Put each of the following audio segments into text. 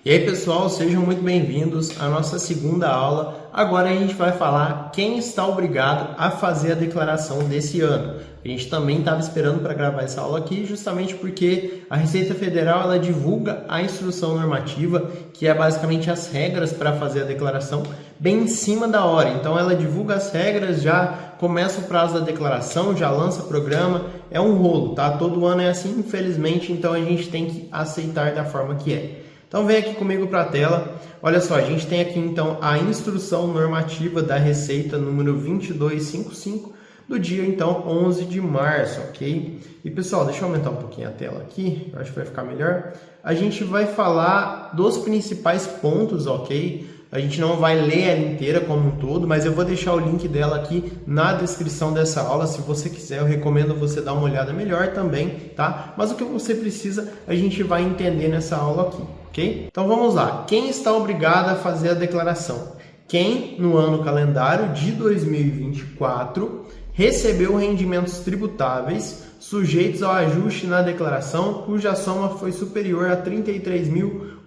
E aí pessoal, sejam muito bem-vindos à nossa segunda aula. Agora a gente vai falar quem está obrigado a fazer a declaração desse ano. A gente também estava esperando para gravar essa aula aqui justamente porque a Receita Federal ela divulga a instrução normativa, que é basicamente as regras para fazer a declaração, bem em cima da hora. Então ela divulga as regras, já começa o prazo da declaração, já lança programa, é um rolo, tá? Todo ano é assim, infelizmente, então a gente tem que aceitar da forma que é. Então vem aqui comigo para a tela, olha só, a gente tem aqui então a instrução normativa da Receita número 2255 do dia então 11 de março, ok? E pessoal, deixa eu aumentar um pouquinho a tela aqui, eu acho que vai ficar melhor. A gente vai falar dos principais pontos, ok? A gente não vai ler ela inteira como um todo, mas eu vou deixar o link dela aqui na descrição dessa aula. Se você quiser, eu recomendo você dar uma olhada melhor também, tá? Mas o que você precisa, a gente vai entender nessa aula aqui, ok? Então vamos lá. Quem está obrigado a fazer a declaração? Quem, no ano calendário de 2024, recebeu rendimentos tributáveis sujeitos ao ajuste na declaração, cuja soma foi superior a R$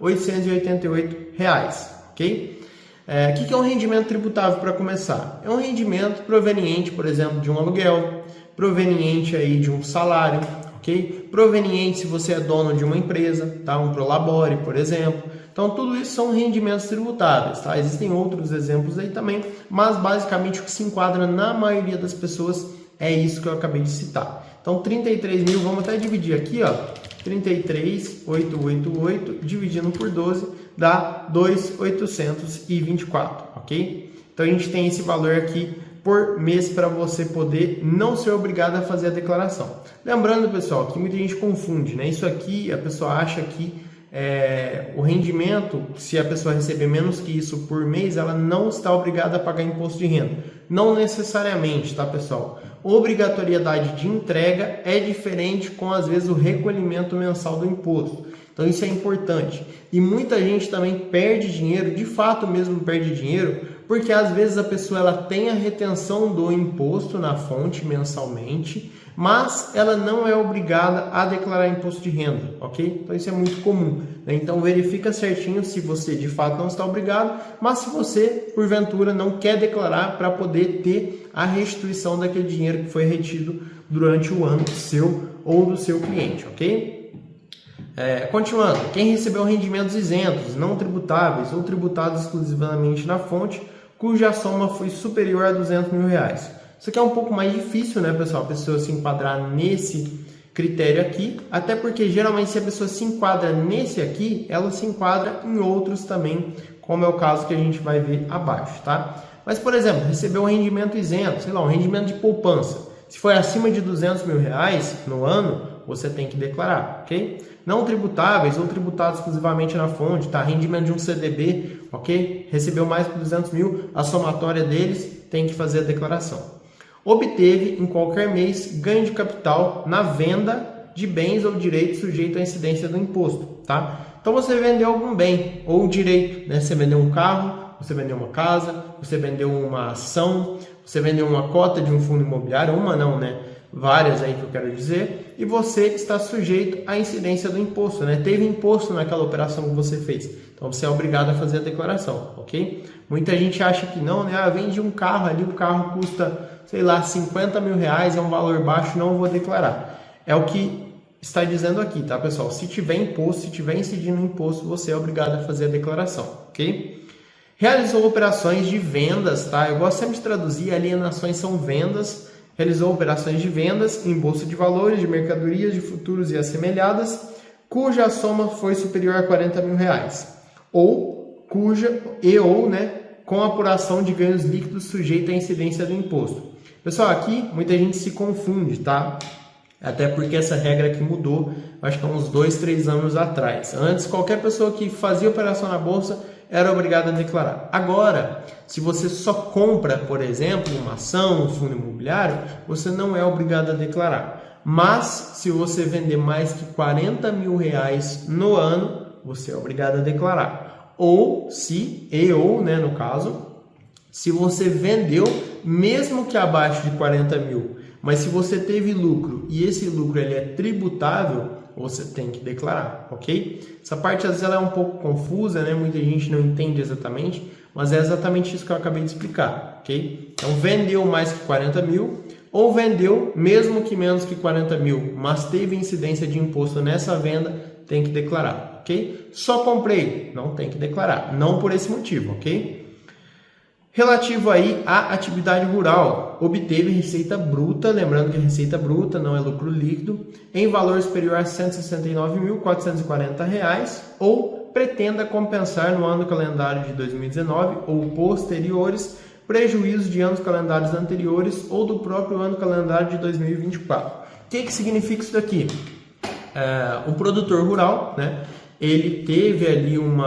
33.888, ok? O que é um rendimento tributável para começar? É um rendimento proveniente, por exemplo, de um aluguel, proveniente aí de um salário, ok? Proveniente se você é dono de uma empresa, tá? Um prolabore, por exemplo. Então, tudo isso são rendimentos tributáveis, tá? Existem outros exemplos aí também, mas basicamente o que se enquadra na maioria das pessoas é isso que eu acabei de citar. Então, 33 mil, vamos até dividir aqui, ó, 33.888 dividindo por 12 dá 2.824, ok? Então, a gente tem esse valor aqui por mês para você poder não ser obrigado a fazer a declaração. Lembrando, pessoal, que muita gente confunde, né? Isso aqui, a pessoa acha que o rendimento, se a pessoa receber menos que isso por mês, ela não está obrigada a pagar imposto de renda. Não necessariamente, tá, pessoal? Obrigatoriedade de entrega é diferente com, às vezes, o recolhimento mensal do imposto. Então, isso é importante. E muita gente também perde dinheiro, de fato mesmo perde dinheiro, porque às vezes a pessoa ela tem a retenção do imposto na fonte mensalmente, mas ela não é obrigada a declarar imposto de renda, ok? Então isso é muito comum, né? Então verifica certinho se você de fato não está obrigado, mas se você porventura não quer declarar para poder ter a restituição daquele dinheiro que foi retido durante o ano seu ou do seu cliente, ok? Continuando, quem recebeu rendimentos isentos, não tributáveis ou tributados exclusivamente na fonte, cuja soma foi superior a R$200 mil. Isso aqui é um pouco mais difícil, né, pessoal? A pessoa se enquadrar nesse critério aqui, até porque geralmente se a pessoa se enquadra nesse aqui, ela se enquadra em outros também, como é o caso que a gente vai ver abaixo, tá? Mas, por exemplo, recebeu um rendimento isento, sei lá, um rendimento de poupança. Se for acima de R$200 mil no ano, você tem que declarar, ok? Não tributáveis ou tributados exclusivamente na fonte, tá? Rendimento de um CDB, ok? Recebeu mais que 200 mil, a somatória deles tem que fazer a declaração. Obteve em qualquer mês ganho de capital na venda de bens ou direitos sujeitos à incidência do imposto, tá? Então você vendeu algum bem ou direito, né? Você vendeu um carro, você vendeu uma casa, você vendeu uma ação, você vendeu uma cota de um fundo imobiliário, uma não, né? Várias aí que eu quero dizer, e você está sujeito à incidência do imposto, né? Teve imposto naquela operação que você fez, então você é obrigado a fazer a declaração, ok? Muita gente acha que não, né? Vende um carro ali, o carro custa, sei lá, R$50 mil, é um valor baixo, não vou declarar. É o que está dizendo aqui, tá, pessoal? Se tiver imposto, se tiver incidindo imposto, você é obrigado a fazer a declaração, ok? Realizou operações de vendas, tá? Eu gosto sempre de traduzir, alienações são vendas. Realizou operações de vendas em bolsa de valores, de mercadorias, de futuros e assemelhadas, cuja soma foi superior a R$40 mil, ou né, com apuração de ganhos líquidos sujeito à incidência do imposto. Pessoal, aqui muita gente se confunde, tá? Até porque essa regra aqui mudou, acho que há uns 2, 3 anos atrás. Antes, qualquer pessoa que fazia operação na bolsa era obrigado a declarar. Agora, se você só compra, por exemplo, uma ação, um fundo imobiliário, você não é obrigado a declarar. Mas, se você vender mais que R$40 mil no ano, você é obrigado a declarar. Ou, né, no caso, se você vendeu, mesmo que abaixo de 40 mil, mas se você teve lucro e esse lucro ele é tributável, você tem que declarar, ok? Essa parte às vezes ela é um pouco confusa, né? Muita gente não entende exatamente, mas é exatamente isso que eu acabei de explicar, ok? Então, vendeu mais que 40 mil, ou vendeu mesmo que menos que 40 mil, mas teve incidência de imposto nessa venda, tem que declarar, ok? Só comprei, não tem que declarar, não por esse motivo, ok? Relativo aí à atividade rural, obteve receita bruta, lembrando que receita bruta não é lucro líquido, em valor superior a R$ 169.440, ou pretenda compensar no ano calendário de 2019 ou posteriores prejuízos de anos calendários anteriores ou do próprio ano calendário de 2024. O que significa isso daqui? O produtor rural, né, ele teve ali um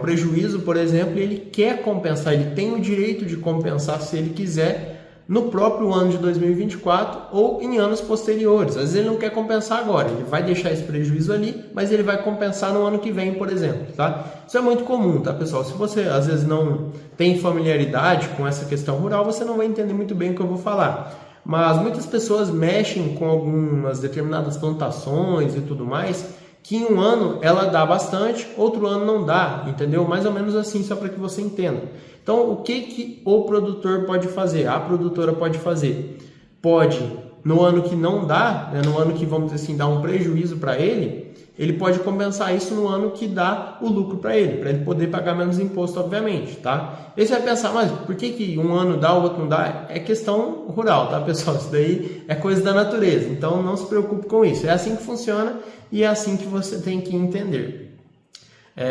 prejuízo, por exemplo, e ele quer compensar, ele tem o direito de compensar se ele quiser no próprio ano de 2024 ou em anos posteriores. Às vezes ele não quer compensar agora, ele vai deixar esse prejuízo ali, mas ele vai compensar no ano que vem, por exemplo, tá? Isso é muito comum, tá, pessoal? Se você às vezes não tem familiaridade com essa questão rural, você não vai entender muito bem o que eu vou falar. Mas muitas pessoas mexem com algumas determinadas plantações e tudo mais, que em um ano ela dá bastante, outro ano não dá, entendeu? Mais ou menos assim, só para que você entenda. Então, o que o produtor pode fazer? A produtora pode fazer? Pode, no ano que não dá, né, no ano que, vamos dizer assim, dá um prejuízo para ele pode compensar isso no ano que dá o lucro para ele poder pagar menos imposto, obviamente, tá? Aí você vai pensar, mas por que um ano dá, o outro não dá? É questão rural, tá, pessoal? Isso daí é coisa da natureza, então não se preocupe com isso. É assim que funciona e é assim que você tem que entender.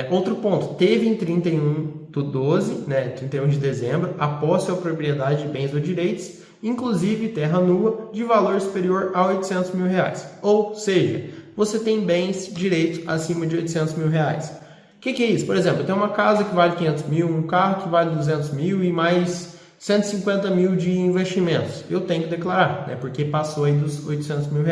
Outro ponto, teve em 31/12, né, 31 de dezembro, a posse ou propriedade de bens ou direitos, inclusive terra nua, de valor superior a R$ 800 mil. Ou seja, você tem bens, direitos acima de R$ 800 mil. O que é isso? Por exemplo, eu tenho uma casa que vale 500 mil, um carro que vale 200 mil e mais 150 mil de investimentos. Eu tenho que declarar, né, porque passou aí dos R$ 800 mil,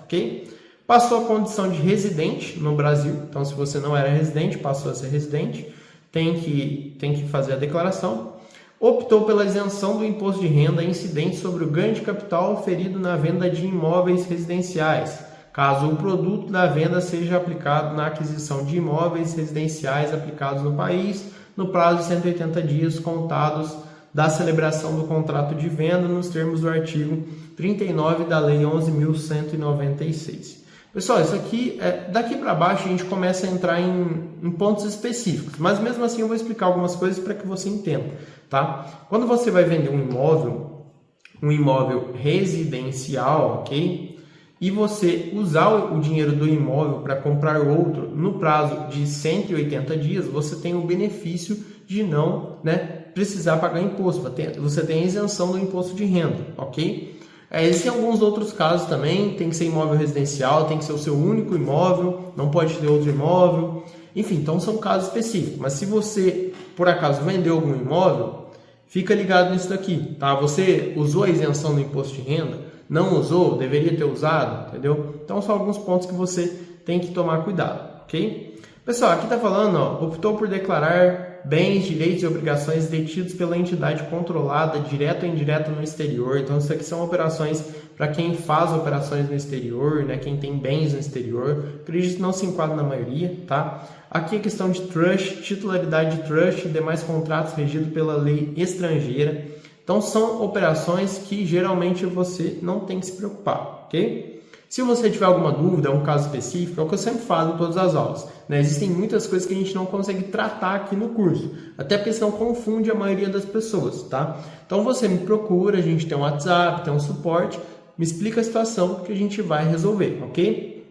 ok? Passou a condição de residente no Brasil, então se você não era residente, passou a ser residente, tem que fazer a declaração. Optou pela isenção do imposto de renda incidente sobre o ganho de capital oferido na venda de imóveis residenciais, caso o produto da venda seja aplicado na aquisição de imóveis residenciais aplicados no país, no prazo de 180 dias contados da celebração do contrato de venda, nos termos do artigo 39 da Lei 11.196. Pessoal, isso aqui, daqui para baixo a gente começa a entrar em pontos específicos, mas mesmo assim eu vou explicar algumas coisas para que você entenda, tá? Quando você vai vender um imóvel residencial, ok? E você usar o dinheiro do imóvel para comprar outro no prazo de 180 dias, você tem o benefício de não, né, precisar pagar imposto, você tem a isenção do imposto de renda, ok? Existem alguns outros casos também, tem que ser imóvel residencial, tem que ser o seu único imóvel, não pode ter outro imóvel, enfim, então são casos específicos. Mas se você, por acaso, vendeu algum imóvel, fica ligado nisso daqui, tá? Você usou a isenção do imposto de renda? Não usou? Deveria ter usado, entendeu? Então são alguns pontos que você tem que tomar cuidado, ok? Pessoal, aqui está falando, ó, optou por declarar bens, direitos e obrigações detidos pela entidade controlada, direto ou indireto no exterior. Então, isso aqui são operações para quem faz operações no exterior, né? Quem tem bens no exterior. Acredito que não se enquadra na maioria, tá? Aqui a questão de trust, titularidade de trust e demais contratos regidos pela lei estrangeira. Então, são operações que geralmente você não tem que se preocupar, ok? Se você tiver alguma dúvida, é um caso específico, é o que eu sempre falo em todas as aulas, né? Existem muitas coisas que a gente não consegue tratar aqui no curso, até porque senão confunde a maioria das pessoas, tá? Então você me procura, a gente tem um WhatsApp, tem um suporte, me explica a situação que a gente vai resolver, ok?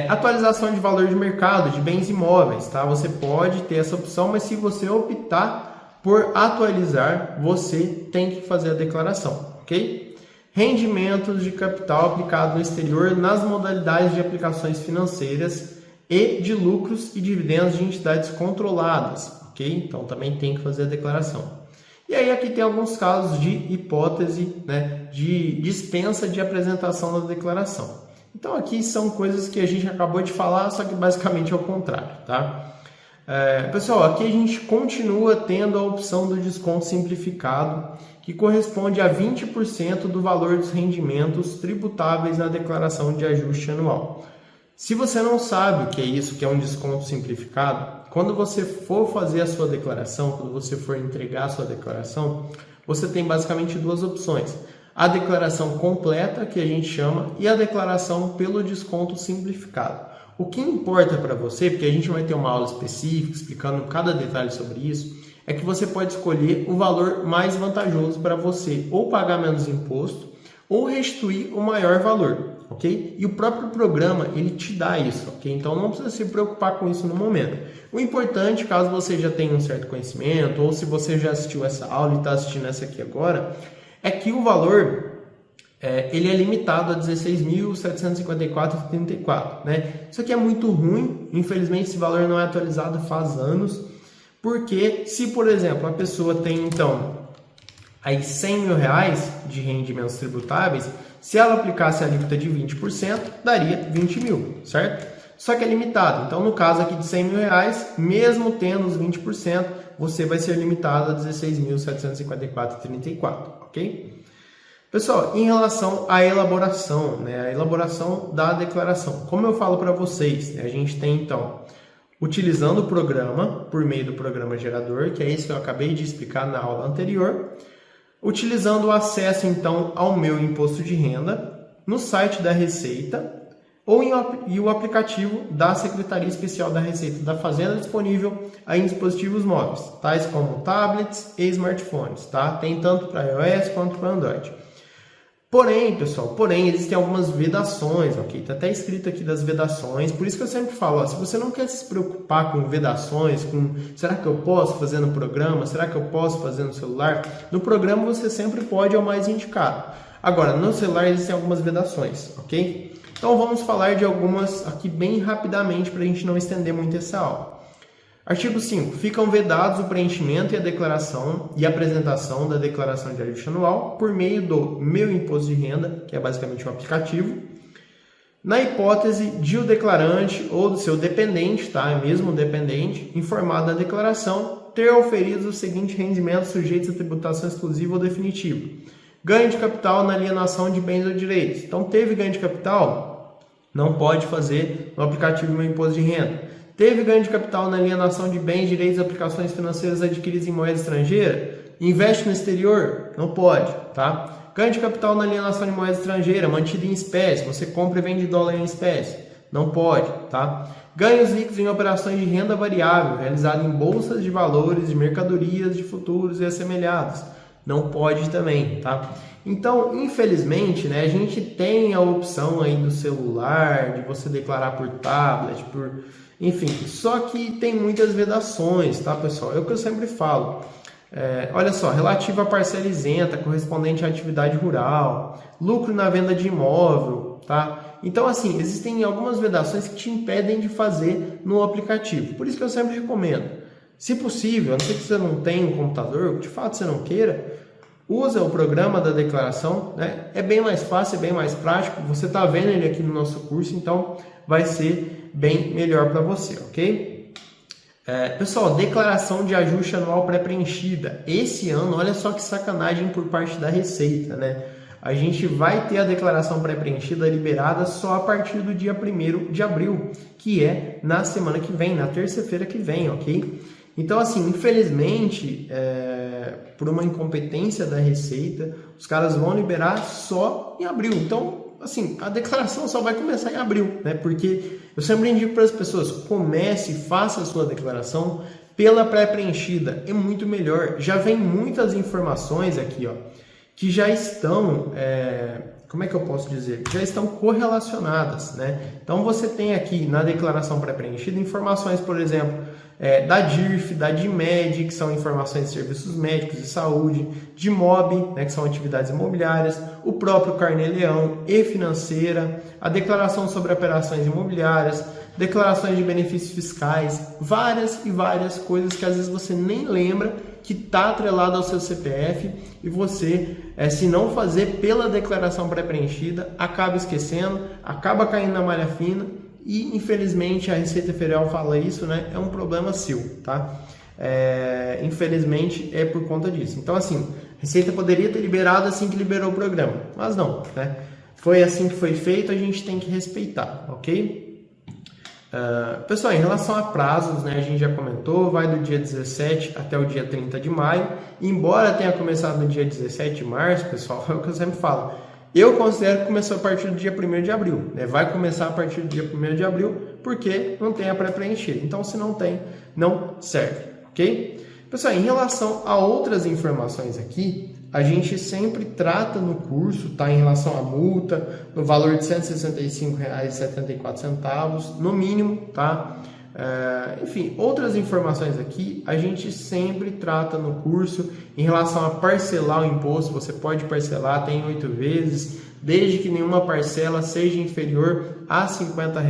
Atualização de valor de mercado de bens imóveis, tá? Você pode ter essa opção, mas se você optar por atualizar, você tem que fazer a declaração, ok? Rendimentos de capital aplicado no exterior nas modalidades de aplicações financeiras e de lucros e dividendos de entidades controladas, ok? Então também tem que fazer a declaração. E aí aqui tem alguns casos de hipótese, né, de dispensa de apresentação da declaração. Então aqui são coisas que a gente acabou de falar, só que basicamente é o contrário, tá? Pessoal, aqui a gente continua tendo a opção do desconto simplificado, que que corresponde a 20% do valor dos rendimentos tributáveis na declaração de ajuste anual. Se você não sabe o que é isso, que é um desconto simplificado, quando você for fazer a sua declaração, quando você for entregar a sua declaração, você tem basicamente duas opções. A declaração completa, que a gente chama, e a declaração pelo desconto simplificado. O que importa para você, porque a gente vai ter uma aula específica explicando cada detalhe sobre isso, é que você pode escolher o valor mais vantajoso para você ou pagar menos imposto ou restituir o maior valor, ok? E o próprio programa, ele te dá isso, ok? Então não precisa se preocupar com isso no momento. O importante, caso você já tenha um certo conhecimento ou se você já assistiu essa aula e está assistindo essa aqui agora, é que o valor ele é limitado a R$ 16.754,34, né? Isso aqui é muito ruim, infelizmente esse valor não é atualizado faz anos, porque se, por exemplo, a pessoa tem, então, aí R$100 mil de rendimentos tributáveis, se ela aplicasse a alíquota de 20%, daria 20 mil, certo? Só que é limitado, então no caso aqui de R$100 mil, mesmo tendo os 20%, você vai ser limitado a R$ 16.754,34, ok? Pessoal, em relação à elaboração, né, a elaboração da declaração, como eu falo para vocês, né, a gente tem então, utilizando o programa, por meio do programa gerador, que é esse que eu acabei de explicar na aula anterior, utilizando o acesso então ao meu imposto de renda, no site da Receita, ou e o aplicativo da Secretaria Especial da Receita da Fazenda disponível em dispositivos móveis, tais como tablets e smartphones, tá? Tem tanto para iOS quanto para Android. Porém, pessoal, existem algumas vedações, ok? Está até escrito aqui das vedações, por isso que eu sempre falo, ó, se você não quer se preocupar com vedações, com será que eu posso fazer no programa, será que eu posso fazer no celular? No programa você sempre pode, é o mais indicado. Agora, no celular existem algumas vedações, ok? Então vamos falar de algumas aqui bem rapidamente para a gente não estender muito essa aula. Artigo 5. Ficam vedados o preenchimento e a declaração e apresentação da declaração de ajuste anual por meio do Meu Imposto de Renda, que é basicamente um aplicativo, na hipótese de o declarante ou do seu dependente, tá? Mesmo dependente, informado na declaração, ter oferido os seguintes rendimentos sujeitos a tributação exclusiva ou definitiva. Ganho de capital na alienação de bens ou direitos. Então, teve ganho de capital? Não pode fazer no aplicativo Meu Imposto de Renda. Teve ganho de capital na alienação de bens, direitos e aplicações financeiras adquiridos em moeda estrangeira? Investe no exterior? Não pode, tá? Ganho de capital na alienação de moeda estrangeira, mantido em espécie. Você compra e vende dólar em espécie? Não pode, tá? Ganhos líquidos em operações de renda variável, realizado em bolsas de valores, de mercadorias, de futuros e assemelhados? Não pode também, tá? Então, infelizmente, né, a gente tem a opção aí do celular, de você declarar por tablet, enfim, só que tem muitas vedações, tá, pessoal? É o que eu sempre falo. Olha só, relativo à parcela isenta, correspondente à atividade rural, lucro na venda de imóvel, tá? Então, assim, existem algumas vedações que te impedem de fazer no aplicativo. Por isso que eu sempre recomendo. Se possível, a não ser que você não tenha um computador, de fato você não queira, usa o programa da declaração, né? É bem mais fácil, é bem mais prático. Você está vendo ele aqui no nosso curso, então vai ser bem melhor para você, ok? Pessoal, declaração de ajuste anual pré-preenchida. Esse ano, olha só que sacanagem por parte da Receita, né? A gente vai ter a declaração pré-preenchida liberada só a partir do dia 1º de abril, que é na semana que vem, na terça-feira que vem, ok? Então, assim, infelizmente, por uma incompetência da Receita, os caras vão liberar só em abril. Então, assim, a declaração só vai começar em abril, né? Porque eu sempre indico para as pessoas, comece, faça a sua declaração pela pré-preenchida, é muito melhor. Já vem muitas informações aqui, ó, que já estão, como é que eu posso dizer? Já estão correlacionadas, né? Então você tem aqui na declaração pré-preenchida informações, por exemplo, da DIRF, da DIMED, que são informações de serviços médicos e saúde, de MOB, né, que são atividades imobiliárias, o próprio Carnê-Leão e financeira, a declaração sobre operações imobiliárias, declarações de benefícios fiscais, várias e várias coisas que às vezes você nem lembra que está atrelado ao seu CPF e você, se não fazer pela declaração pré-preenchida, acaba esquecendo, acaba caindo na malha fina e, infelizmente, a Receita Federal fala isso, né? É um problema seu, tá? Infelizmente, é por conta disso. Então, assim, Receita poderia ter liberado assim que liberou o programa, mas não, né? Foi assim que foi feito, a gente tem que respeitar, ok? Pessoal, em relação a prazos, né, a gente já comentou, vai do dia 17 até o dia 30 de maio. Embora tenha começado no dia 17 de março, pessoal, é o que eu sempre falo. Eu considero que começou a partir do dia 1º de abril. Né? Vai começar a partir do dia 1º de abril, porque não tem a pré-preenchida. Então, se não tem, não serve, ok? Pessoal, em relação a outras informações aqui, a gente sempre trata no curso, tá? Em relação à multa, no valor de R$ 165,74, no mínimo, tá? Enfim, outras informações aqui, a gente sempre trata no curso. Em relação a parcelar o imposto, você pode parcelar, tem 8 vezes, desde que nenhuma parcela seja inferior a R$ 50,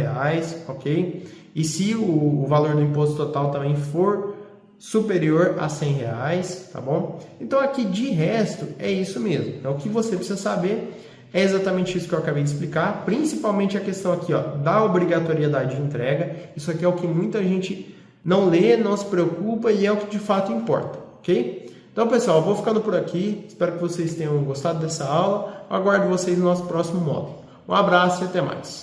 ok? E se o valor do imposto total também for superior a R$ 100, tá bom? Então aqui de resto é isso mesmo. Então, o que você precisa saber é exatamente isso que eu acabei de explicar, principalmente a questão aqui, ó, da obrigatoriedade de entrega. Isso aqui é o que muita gente não lê, não se preocupa e é o que de fato importa, ok? Então, pessoal, eu vou ficando por aqui. Espero que vocês tenham gostado dessa aula. Eu aguardo vocês no nosso próximo módulo. Um abraço e até mais.